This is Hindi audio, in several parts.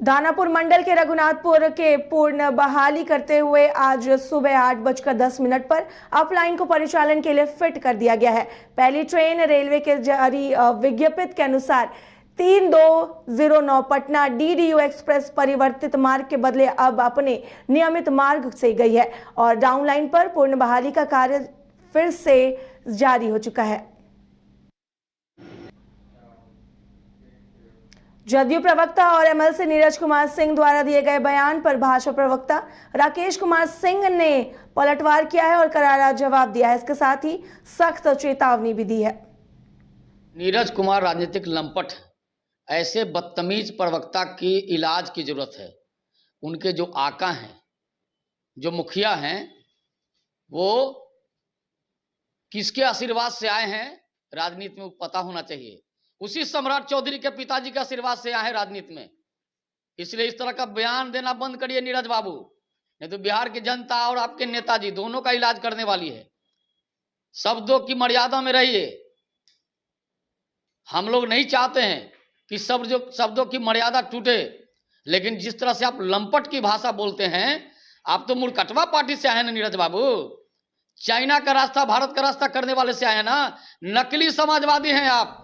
दानापुर मंडल के रघुनाथपुर के पूर्ण बहाली करते हुए आज सुबह 8:10 पर अप लाइन को परिचालन के लिए फिट कर दिया गया है। पहली ट्रेन रेलवे के जारी विज्ञप्ति के अनुसार 3209 पटना डीडीयू एक्सप्रेस परिवर्तित मार्ग के बदले अब अपने नियमित मार्ग से गई है और डाउन लाइन पर पूर्ण बहाली का कार्य फिर से जारी हो चुका है। जदयू प्रवक्ता और एमएलसी नीरज कुमार सिंह द्वारा दिए गए बयान पर भाजपा प्रवक्ता राकेश कुमार सिंह ने पलटवार किया है और करारा जवाब दिया है। इसके साथ ही सख्त चेतावनी भी दी है। नीरज कुमार राजनीतिक लंपट, ऐसे बदतमीज प्रवक्ता की इलाज की जरूरत है। उनके जो आका हैं, जो मुखिया हैं, वो किसके आशीर्वाद से आए हैं राजनीति में पता होना चाहिए। उसी सम्राट चौधरी के पिताजी के आशीर्वाद से आए हैं राजनीति में। इसलिए इस तरह का बयान देना बंद करिए नीरज बाबू, नहीं तो बिहार की जनता और आपके नेताजी दोनों का इलाज करने वाली है। शब्दों की मर्यादा में रहिए। हम लोग नहीं चाहते हैं कि शब्दों की मर्यादा टूटे, लेकिन जिस तरह से आप लंपट की भाषा बोलते हैं, आप तो मुड़कटवा पार्टी से आए हैं ना नीरज बाबू। चाइना का रास्ता भारत का रास्ता करने वाले से आए हैं ना, नकली समाजवादी हैं आप।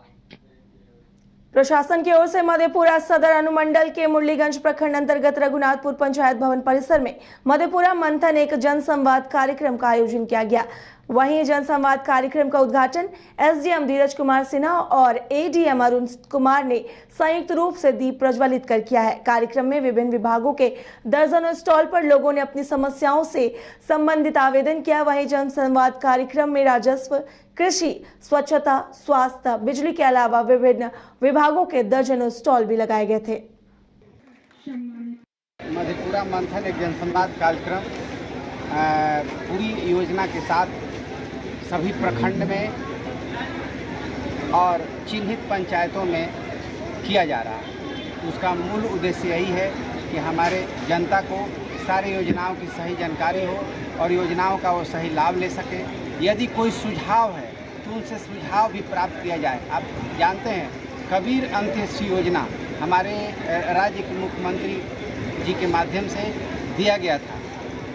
प्रशासन की ओर से मधेपुरा सदर अनुमंडल के मुरलीगंज प्रखंड अंतर्गत रघुनाथपुर पंचायत भवन परिसर में मधेपुरा मंथन एक जनसंवाद कार्यक्रम का आयोजन किया गया। वहीं जनसंवाद कार्यक्रम का उद्घाटन एसडीएम धीरज कुमार सिन्हा और एडीएम अरुण कुमार ने संयुक्त रूप से दीप प्रज्वलित कर किया है। कार्यक्रम में विभिन्न विभागों के दर्जनों स्टॉल पर लोगों ने अपनी समस्याओं से संबंधित आवेदन किया। वहीं जनसंवाद कार्यक्रम में राजस्व, कृषि, स्वच्छता, स्वास्थ्य, बिजली के अलावा विभिन्न विभागों के दर्जनों स्टॉल भी लगाए गए थे। मधेपुरा मंथन एक जनसंवाद कार्यक्रम पूरी योजना के साथ सभी प्रखंड में और चिन्हित पंचायतों में किया जा रहा है। उसका मूल उद्देश्य यही है कि हमारे जनता को सारी योजनाओं की सही जानकारी हो और योजनाओं का वो सही लाभ ले सके। यदि कोई सुझाव है तो उनसे सुझाव भी प्राप्त किया जाए। आप जानते हैं कबीर अंत्येष्टि योजना हमारे राज्य के मुख्यमंत्री जी के माध्यम से दिया गया था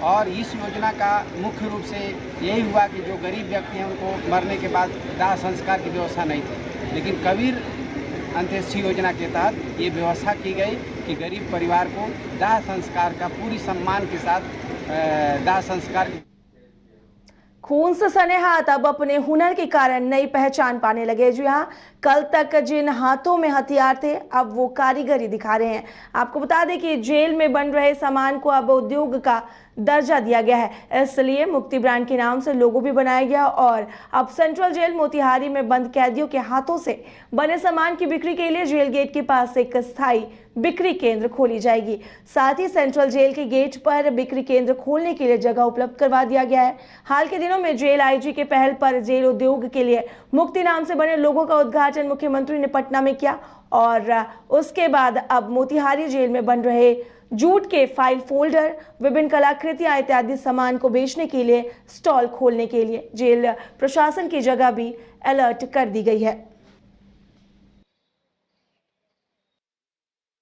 और इस योजना का मुख्य रूप से यही हुआ कि जो गरीब व्यक्ति हैं उनको मरने के बाद दाह संस्कार की व्यवस्था नहीं थी, लेकिन कबीर अंत्येष्टि योजना के तहत ये व्यवस्था की गई कि गरीब परिवार को दाह संस्कार का पूरी सम्मान के साथ दाह संस्कार। खून से सने हाथ अब अपने हुनर के कारण नई पहचान पाने लगे। जी हाँ, कल तक जिन हाथों में हथियार थे अब वो कारीगरी दिखा रहे हैं। आपको बता दें कि जेल में बन रहे सामान को अब उद्योग का दर्जा दिया गया है, इसलिए मुक्ति ब्रांड के नाम से लोगो भी बनाया गया और अब सेंट्रल जेल मोतिहारी में बंद कैदियों के हाथों से बने सामान की बिक्री के लिए जेल गेट के पास एक स्थायी बिक्री केंद्र खोली जाएगी। साथ ही सेंट्रल जेल के गेट पर बिक्री केंद्र खोलने के लिए जगह उपलब्ध करवा दिया गया है। हाल के दिनों में जेल आईजी के पहल पर जेल उद्योग के लिए मुक्ति नाम से बने लोगों का उद्घाटन मुख्यमंत्री ने पटना में किया और उसके बाद अब मोतिहारी जेल में बन रहे जूट के फाइल फोल्डर, विभिन्न कलाकृतियां इत्यादि सामान को बेचने के लिए स्टॉल खोलने के लिए जेल प्रशासन की जगह भी अलर्ट कर दी गई है।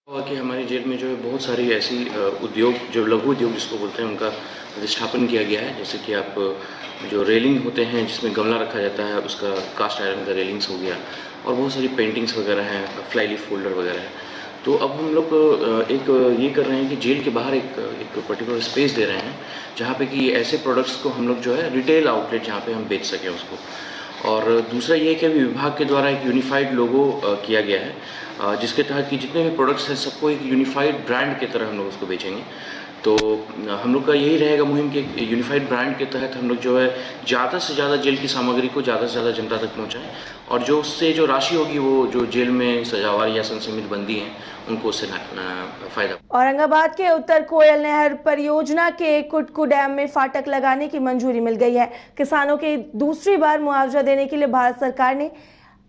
कि हमारी जेल में जो है बहुत सारी ऐसी उद्योग, जो लघु उद्योग जिसको बोलते हैं, उनका प्रतिष्ठापन किया गया है। जैसे कि आप जो रेलिंग होते हैं जिसमें गमला रखा जाता है, उसका कास्ट आयरन का रेलिंग्स हो गया और बहुत सारी पेंटिंग्स वगैरह हैं, फ्लाई लीफ फोल्डर वगैरह है। तो अब हम लोग एक ये कर रहे हैं कि जेल के बाहर एक पर्टिकुलर स्पेस दे रहे हैं जहाँ पे कि ऐसे प्रोडक्ट्स को हम लोग जो है रिटेल आउटलेट जहाँ पे हम बेच सकें उसको। और दूसरा ये कि विभाग के द्वारा एक यूनिफाइड लोगो किया गया है जिसके तहत कि जितने भी प्रोडक्ट्स हैं सबको एक यूनिफाइड ब्रांड की तरह हम लोग उसको बेचेंगे। तो हम लोग का यही रहेगा मुहिम कि यूनिफाइड ब्रांड के तहत हम लोग जो है ज़्यादा से ज़्यादा जेल की सामग्री को ज़्यादा से ज़्यादा जनता तक पहुँचाएँ और जो उससे जो राशि होगी वो जो जेल में सजावार या संसीमित बंदी हैं उनको उससे फायदा। औरंगाबाद के उत्तर कोयल नहर परियोजना के कुटकू डैम में फाटक लगाने की मंजूरी मिल गई है। किसानों के दूसरी बार मुआवजा देने के लिए भारत सरकार ने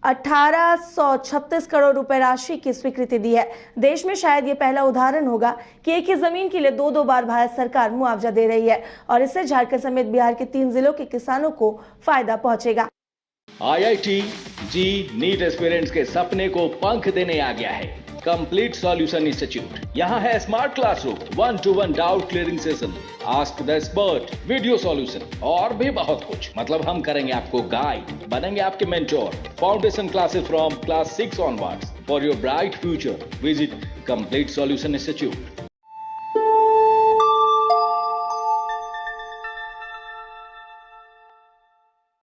1836 करोड़ रुपए राशि की स्वीकृति दी है। देश में शायद ये पहला उदाहरण होगा कि एक ही जमीन के लिए दो बार भारत सरकार मुआवजा दे रही है और इससे झारखंड समेत बिहार के 3 जिलों के किसानों को फायदा पहुंचेगा। IIT जी नीट एस्पिरेंट्स के सपने को पंख देने आ गया है। Complete solution institute. यहाँ है smart classroom, 1-to-1 doubt clearing session, ask the expert, video solution और भी बहुत कुछ। मतलब हम करेंगे आपको गाइड, बनेंगे आपके mentor. Foundation classes from class 6 onwards for your bright future. Visit complete solution institute.